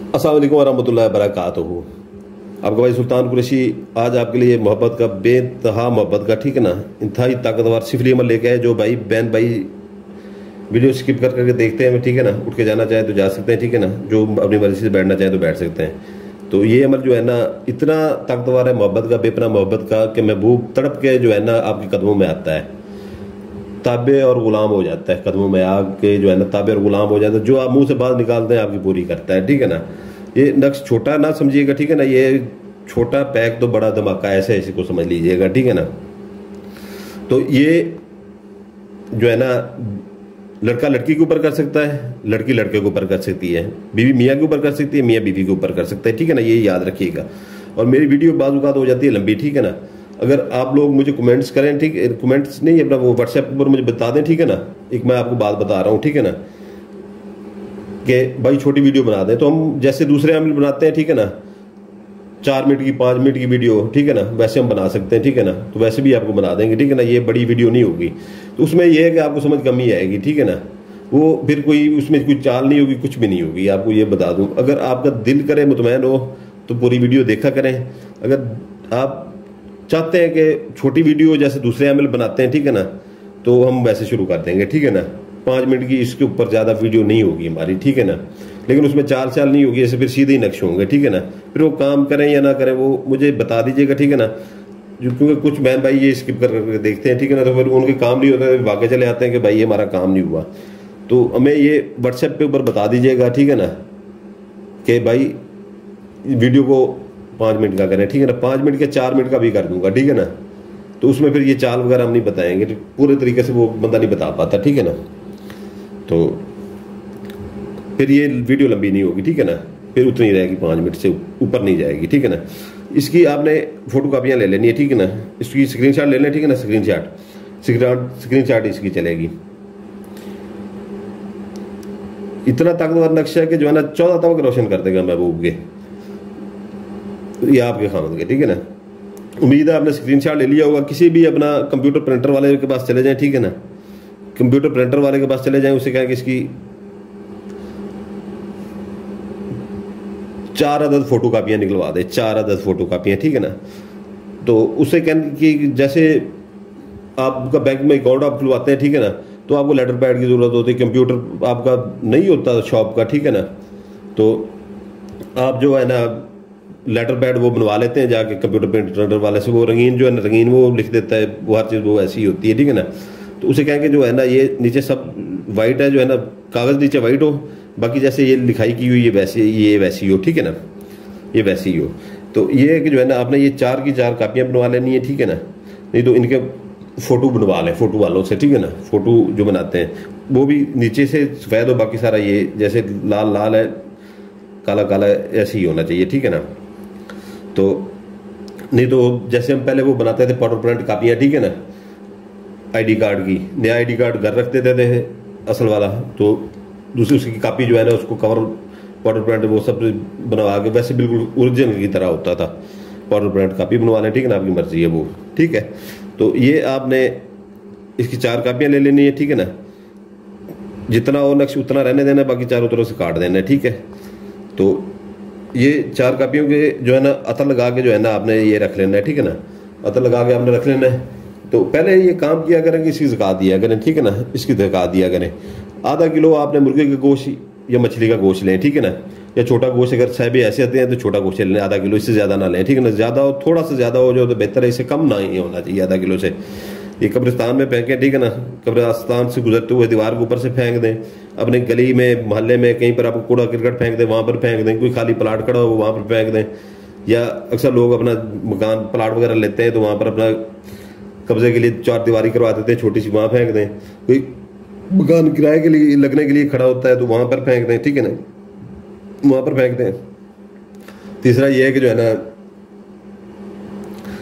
अस्सलाम वालेकुम वरहमतुल्लाहि वबरकातुहू। आपका भाई सुल्तान कुरैशी आज आपके लिए मोहब्बत का बेतहा मोहब्बत का, ठीक है ना, इंतहाई ताकतवर सिफरी अमल लेके आए। जो भाई बहन भाई वीडियो स्किप कर करके देखते हैं, ठीक है ना, उठ के जाना चाहे तो जा सकते हैं, ठीक है ना, जो अपनी मर्जी से बैठना चाहे तो बैठ सकते हैं। तो ये अमल जो है ना इतना ताकतवर है मोहब्बत का, बेपनाह मोहब्बत का, कि महबूब तड़प के जो है ना आपके कदमों में आता है, ताबे और गुलाम हो जाता है, कदमों में आके जो है ना ताबे और गुलाम हो जाता है। जो आप मुंह से बात निकालते हैं आपकी पूरी करता है, ठीक है ना। ये नक्श छोटा ना समझिएगा, ठीक है ना, ये छोटा पैक तो बड़ा धमाका, ऐसे ऐसे को समझ लीजिएगा, ठीक है ना। तो ये जो है ना लड़का लड़की के ऊपर कर सकता है, लड़की लड़के के ऊपर कर सकती है, बीवी मियाँ के ऊपर कर सकती है, मियाँ बीवी के ऊपर कर सकता है, ठीक है ना, ये याद रखिएगा। और मेरी वीडियो बाज़ हो जाती है लंबी, ठीक है ना। अगर आप लोग मुझे कमेंट्स करें, ठीक है, कमेंट्स नहीं अपना वो व्हाट्सएप पर मुझे बता दें, ठीक है ना। एक मैं आपको बात बता रहा हूँ, ठीक है ना, कि भाई छोटी वीडियो बना दें, तो हम जैसे दूसरे अमल बनाते हैं, ठीक है ना, 4 मिनट की 5 मिनट की वीडियो, ठीक है ना, वैसे हम बना सकते हैं, ठीक है ना। तो वैसे भी आपको बना देंगे, ठीक है ना, ये बड़ी वीडियो नहीं होगी। तो उसमें यह है कि आपको समझ कम ही आएगी, ठीक है ना। वो फिर कोई उसमें कोई चाल नहीं होगी, कुछ भी नहीं होगी, आपको ये बता दूं। अगर आपका दिल करे, मुतमैन हो, तो पूरी वीडियो देखा करें। अगर आप चाहते हैं कि छोटी वीडियो जैसे दूसरे अमल बनाते हैं, ठीक है ना, तो हम वैसे शुरू कर देंगे, ठीक है ना। 5 मिनट की, इसके ऊपर ज़्यादा वीडियो नहीं होगी हमारी, ठीक है ना। लेकिन उसमें चाल चाल नहीं होगी, ऐसे फिर सीधे ही नक्श होंगे, ठीक है ना। फिर वो काम करें या ना करें वो मुझे बता दीजिएगा, ठीक है ना। क्योंकि कुछ बहन भाई ये स्किप कर देखते हैं, ठीक है ना, तो फिर उनके काम नहीं होता, भागे चले आते हैं कि भाई ये हमारा काम नहीं हुआ। तो हमें ये व्हाट्सएप पे ऊपर बता दीजिएगा, ठीक है ना, कि भाई वीडियो को 5 मिनट का करें, ठीक है ना। 5 मिनट के 4 मिनट का भी कर दूंगा, ठीक है ना। तो उसमें फिर ये चाल वगैरह हम नहीं बताएंगे, तो पूरे तरीके से वो बंदा नहीं बता पाता, ठीक है ना। तो फिर ये वीडियो लंबी नहीं होगी, ठीक है ना, फिर उतनी रहेगी, 5 मिनट से ऊपर नहीं जाएगी, ठीक है ना। इसकी आपने फोटो कापियाँ ले लेनी है, ठीक है ना, इसकी स्क्रीनशॉट ले लें, ठीक है ना, स्क्रीनशॉट इसकी चलेगी। इतना ताकतवर नक्शा है कि जो है ना 14 तवक रोशन कर देगा महबूब के या आपके खामद के, ठीक है ना। उम्मीद है आपने स्क्रीनशॉट ले लिया होगा। किसी भी अपना कंप्यूटर प्रिंटर वाले के पास चले जाएं, ठीक है ना, कंप्यूटर प्रिंटर वाले के पास चले जाएं, उसे कहें कि इसकी 4 अदद फोटो कापियाँ निकलवा दे, 4 अदद फोटो कापियाँ, ठीक है ना। तो उससे कहें कि जैसे आपका बैंक में अकाउंट आप खुलवाते हैं, ठीक है ना, तो आपको लेटर पैड की ज़रूरत होती है, कंप्यूटर आपका नहीं होता शॉप का, ठीक है ना। तो आप जो है ना लेटर पैड वो बनवा लेते हैं जाके कंप्यूटर प्रिंटर वाले से, वो रंगीन जो है ना, रंगीन वो लिख देता है, वो हर चीज़ वो ऐसी ही होती है, ठीक है ना। तो उसे कहेंगे जो है ना ये नीचे सब वाइट है, जो है ना कागज़ नीचे वाइट हो, बाकी जैसे ये लिखाई की हुई ये वैसी हो, ठीक है ना, ये वैसी हो। तो ये है कि जो है ना आपने ये 4 की 4 कापियाँ बनवा लेनी है, ठीक है ना। नहीं तो इनके फ़ोटो बनवा लें फ़ोटो वालों से, ठीक है ना। फ़ोटो जो बनाते हैं वो भी नीचे से सफ़ेद हो, बाकी सारा ये जैसे लाल लाल है, काला काला ऐसे ही होना चाहिए, ठीक है ना। तो नहीं तो जैसे हम पहले वो बनाते थे पाउडर प्रिंट कापियाँ, ठीक है ना, आईडी कार्ड की, नया आईडी कार्ड घर रख देते थे असल वाला, तो दूसरी उसकी कापी जो है ना उसको कवर पाउडर प्रिंट वो सब बनवा के वैसे बिल्कुल ओरिजिनल की तरह होता था। पाउडर प्रिंट कापी बनवा लें, ठीक है ना, आपकी मर्जी है वो, ठीक है। तो ये आपने इसकी 4 कापियाँ ले लेनी है, ठीक है ना। जितना और नक्श उतना रहने देना है, बाकी चारों तरफ से काट देना है, ठीक है। तो ये 4 कापियों के जो है ना अतर लगा के जो है ना आपने ये रख लेना है, ठीक है ना। अतर लगा के आपने रख लेना है। तो पहले ये काम किया करें कि इसकी ज़कात दिया करें, ठीक है ना, इसकी ज़कात दिया करें। आधा किलो आपने मुर्गे का गोश्त या मछली का गोश्त लें, ठीक है ना, या छोटा गोश्त अगर साहब ऐसे आते हैं तो छोटा गोश्त लें आधा किलो, इससे ज़्यादा ना लें, ठीक है ना। ज़्यादा हो, थोड़ा सा ज़्यादा हो जाए तो बेहतर है, इससे कम ना ही होना चाहिए आधा किलो से। ये कब्रिस्तान में फेंकें, ठीक है ना, कब्रिस्तान से गुजरते हुए दीवार के ऊपर से फेंक दें, अपने गली में मोहल्ले में कहीं पर आपको कूड़ा करकट फेंक दें, वहाँ पर फेंक दें। कोई खाली प्लाट खड़ा हो वहाँ पर फेंक दें, या अक्सर लोग अपना मकान प्लाट वगैरह लेते हैं तो वहाँ पर अपना कब्जे के लिए 4 दीवारी करवा देते हैं छोटी सी, वहाँ फेंक दें। कोई मकान किराए के लिए लगने के लिए खड़ा होता है तो वहाँ पर फेंक दें, ठीक है ना, वहाँ पर फेंक दें। तीसरा ये है कि जो है ना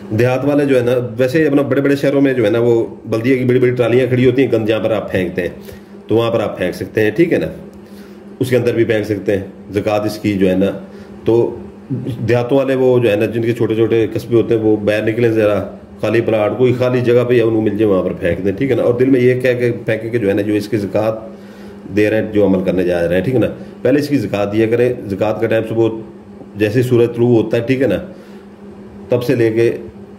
देहात वाले जो है ना, वैसे अपना बड़े बड़े शहरों में जो है ना वो बल्दिया की बड़ी बड़ी ट्रालियाँ खड़ी होती हैं, गंद जहाँ पर आप फेंकते हैं तो वहाँ पर आप फेंक सकते हैं, ठीक है ना। उसके अंदर भी फेंक सकते हैं ज़कात इसकी जो है ना। तो देहातों वाले वो जो है ना जिनके छोटे छोटे कस्बे होते हैं वो बाहर निकले, ज़रा खाली प्लाट कोई खाली जगह पे उनको मिल जाए वहाँ पर फेंक दें, ठीक है ना। और दिल में ये कह के फेंके कि जो है ना जो इसकी ज़कात दे रहे हैं, जो अमल करने जा रहे हैं, ठीक है ना। पहले इसकी ज़कात दिया करें। ज़कात का टाइम सुबह जैसे सूरज तुलू होता है, ठीक है ना, तब से लेके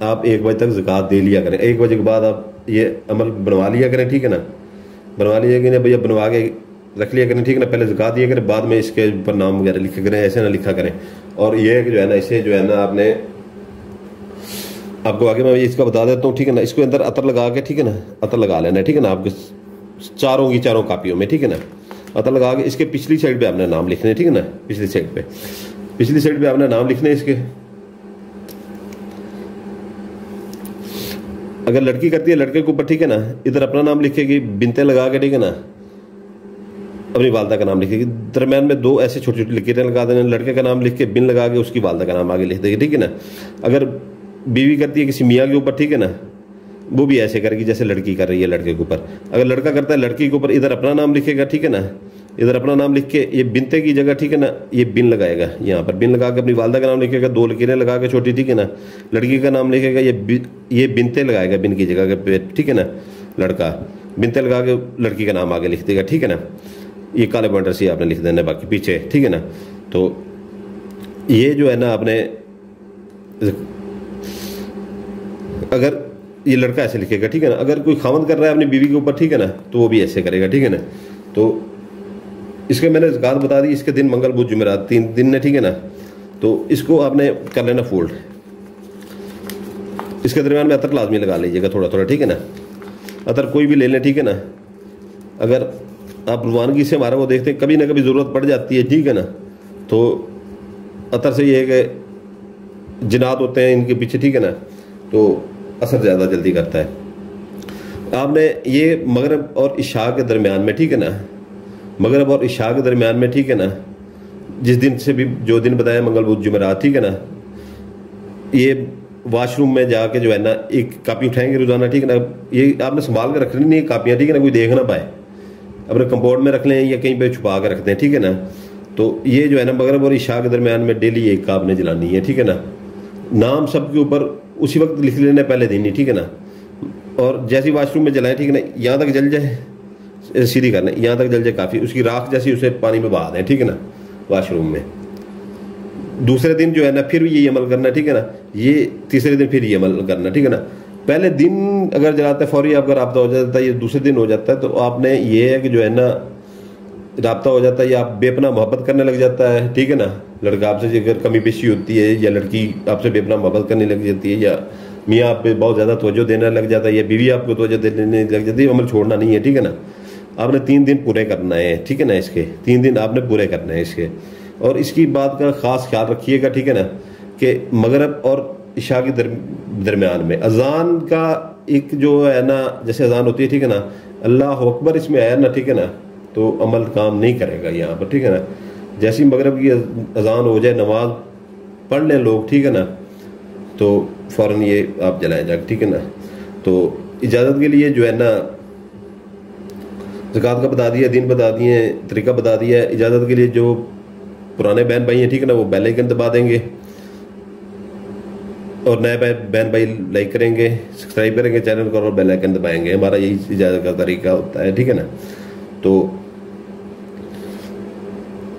आप 1 बजे तक ज़कात दे लिया करें। 1 बजे के बाद आप ये अमल बनवा लिया करें, ठीक है ना। बनवा लिया करें भैया, बनवा के रख लिया करें, ठीक है ना। पहले ज़कात दिया करें, बाद में इसके ऊपर नाम वगैरह लिखा करें, ऐसे ना लिखा करें। और ये जो है ना, इसे जो है ना आपने, आपको आगे मैं इसका बता देता हूँ, ठीक है ना। इसको अंदर अतर लगा के, ठीक है ना, अतर लगा लेना है, ठीक है ना, आपके चारों कापियों में, ठीक है ना। अतर लगा के इसके पिछली साइड पे आपने नाम लिखने, ठीक है ना। पिछली साइड पे आपने नाम लिखने इसके। अगर लड़की करती है, लड़के के ऊपर, ठीक है ना, इधर अपना नाम लिखेगी, बिनते लगा के, ठीक है ना, अपनी वालदा का नाम लिखेगी। दरम्यान में 2 ऐसे छोटी छोटी लकीरें लगा देना, लड़के का नाम लिख के बिन लगा के उसकी वालदा का नाम आगे लिख देगी, ठीक है ना। अगर बीवी करती है किसी मियाँ के ऊपर, ठीक है ना, वो भी ऐसे करेगी जैसे लड़की कर रही है लड़के के ऊपर। अगर लड़का करता है लड़की के ऊपर, इधर अपना नाम लिखेगा, ठीक है ना, इधर अपना नाम लिख के ये बिनते की जगह, ठीक है ना, ये बिन लगाएगा, यहाँ पर बिन लगा के अपनी वालदा का नाम लिखेगा, 2 लकीरें लगा के छोटी, ठीक है ना। लड़की का नाम लिखेगा, ये बिनते लगाएगा बिन की जगह पे, ठीक है ना। लड़का बिनते लगा के लड़की का नाम आगे लिख देगा, ठीक है ना। ये काले पॉइंटर से आपने लिख देना बाकी पीछे, ठीक है ना। तो ये जो है ना आपने, अगर ये लड़का ऐसे लिखेगा, ठीक है ना। अगर कोई खामद कर रहा है अपनी बीवी के ऊपर, ठीक है ना, तो वो भी ऐसे करेगा, ठीक है ना। तो इसके मैंने ज़कात बता दी। इसके दिन मंगल बुध जुमेरात 3 दिन है, ठीक है ना। तो इसको आपने कर लेना फोल्ड। इसके दरमियान में अतर लाजमी लगा लीजिएगा थोड़ा थोड़ा, ठीक है ना। अतर कोई भी ले लें, ठीक है ना। अगर आप रवानगी से हमारा वो देखते हैं, कभी ना कभी ज़रूरत पड़ जाती है, ठीक है ना। तो अतर से ये है कि जिनात होते हैं इनके पीछे, ठीक है ना, तो असर ज़्यादा जल्दी करता है। आपने ये मगरब और इशा के दरमियान में, ठीक है ना, मगरब और इशा के दरमियान में, ठीक है ना, जिस दिन से भी, जो दिन बताया मंगल बुध जुमेरात, ठीक है ना, ये वाशरूम में जाके जो है ना एक कापी उठाएंगे रोजाना, ठीक है ना। ये आपने संभाल कर रखनी नहीं कापियाँ, ठीक है ना, कोई देख ना पाए। अपने कंपाउंड में रख लें या कहीं पे छुपा कर रखते हैं, ठीक है ना। तो ये जो है ना मगरब और इशा के दरमियान में डेली एक काप ने जलानी है, ठीक है ना। नाम सबके ऊपर उसी वक्त लिख लेना पहले दिन ही, ठीक है ना। और जैसे वाशरूम में जलाएं, ठीक है ना, यहाँ तक जल जाए, सीधी करना, यहाँ तक जल जाए काफ़ी, उसकी राख जैसी उसे पानी में बहा दें, ठीक है ना, वाशरूम में। दूसरे दिन जो है ना फिर यही अमल करना, ठीक है ना। ये तीसरे दिन फिर ये अमल करना, ठीक है ना। पहले दिन अगर जलाते फौरी आपका राब्ता हो जाता है, ये दूसरे दिन हो जाता है, तो आपने ये है कि जो है ना राब्ता हो जाता है, या आप बेपना मोहब्बत करने लग जाता है, ठीक है ना। लड़का आपसे अगर कमी पेशी होती है, या लड़की आपसे बेपना मोहब्बत करने लग जाती है, या मियाँ आप पे बहुत ज़्यादा तवज्जो देने लग जाता है, या बीवी आपको तवज्जो देने लग जाती है, अमल छोड़ना नहीं है, ठीक है ना। आपने 3 दिन पूरे करना है, ठीक है ना। इसके 3 दिन आपने पूरे करना है इसके। और इसकी बात का ख़ास ख्याल रखिएगा, ठीक है ना, कि मगरब और इशा के दरमियान में अजान का एक जो है ना, जैसे अजान होती है, ठीक है ना, अल्लाह अकबर इसमें आया ना, ठीक है ना, तो अमल काम नहीं करेगा यहाँ पर, ठीक है ना। जैसी मगरब की अजान हो जाए, नमाज पढ़ लें लोग, ठीक है ना, तो फ़ौरन ये आप जलाएं जाके, ठीक है ना। तो इजाज़त के लिए जो है ना ज़कात का बता दिया, दिन बता दिए, तरीका बता दिया। इजाज़त के लिए जो पुराने बहन भाई हैं, ठीक है ना, वो बेल आइकन दबा देंगे, और नए बहन भाई लाइक करेंगे, सब्सक्राइब करेंगे चैनल को और बेल आइकन दबाएंगे। हमारा यही इजाज़त का तरीका होता है, ठीक है ना। तो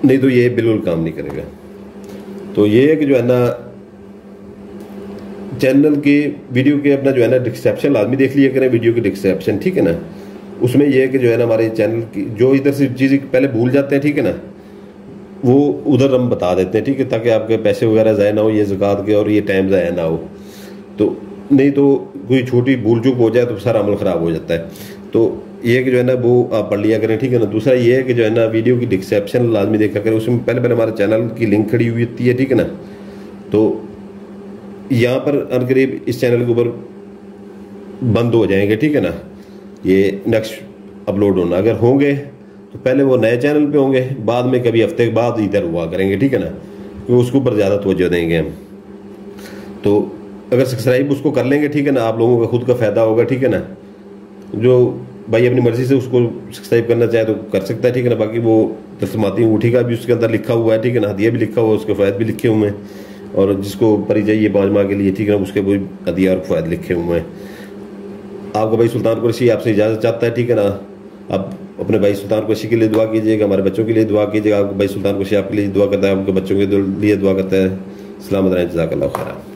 नहीं तो ये बिल्कुल काम नहीं करेगा। तो ये है कि जो है ना चैनल के वीडियो के अपना जो है ना डिस्क्रिप्शन लाजमी देख लिया करें, वीडियो की डिस्क्रिप्शन, ठीक है ना। उसमें यह है कि जो है ना हमारे चैनल की जो इधर से चीज़ें पहले भूल जाते हैं, ठीक है ना, वो उधर हम बता देते हैं, ठीक है, ताकि आपके पैसे वगैरह ज़ाया ना हो, ये ज़कात के और ये टाइम ज़ाया ना हो। तो नहीं तो कोई छोटी भूल चूक हो जाए तो सारा अमल ख़राब हो जाता है। तो ये कि जो है ना वो आप पढ़ लिया करें, ठीक है ना। दूसरा ये है कि जो है ना वीडियो की डिस्क्रिप्शन लाजमी देखा करें, उसमें पहले पहले हमारे चैनल की लिंक खड़ी हुई होती है, ठीक है ना। तो यहाँ पर अनकरीब इस चैनल के ऊपर बंद हो जाएंगे, ठीक है ना, ये नेक्स्ट अपलोड होना। अगर होंगे तो पहले वो नए चैनल पे होंगे, बाद में कभी हफ्ते के बाद इधर हुआ करेंगे, ठीक है ना, क्योंकि उसके ऊपर ज़्यादा तवज्जो देंगे हम। तो अगर सब्सक्राइब उसको कर लेंगे, ठीक है ना, आप लोगों का खुद का फ़ायदा होगा, ठीक है ना। जो भाई अपनी मर्ज़ी से उसको सब्सक्राइब करना चाहे तो कर सकता है, ठीक है ना। बाकी वो तस्माती अंगूठी का भी उसके अंदर लिखा हुआ है, ठीक है ना, हदिया भी लिखा हुआ है, उसके फ़ायदे भी लिखे हुए हैं, और जिसको परी चाहिए 5 माह के लिए, ठीक है ना, उसके कोई हदिया और फ़ायदे लिखे हुए हैं। आपका भाई सुल्तान कुरैशी आपसे इजाज़त चाहता है, ठीक है ना। अब अपने भाई सुल्तान कुरैशी के लिए दुआ कीजिएगा, हमारे बच्चों के लिए दुआ कीजिएगा। आपको भाई सुल्तान कुरैशी आपके लिए दुआ करता है, आपके बच्चों के लिए दुआ करता है। सलामत रहें, जज़ाकल्लाह खैर।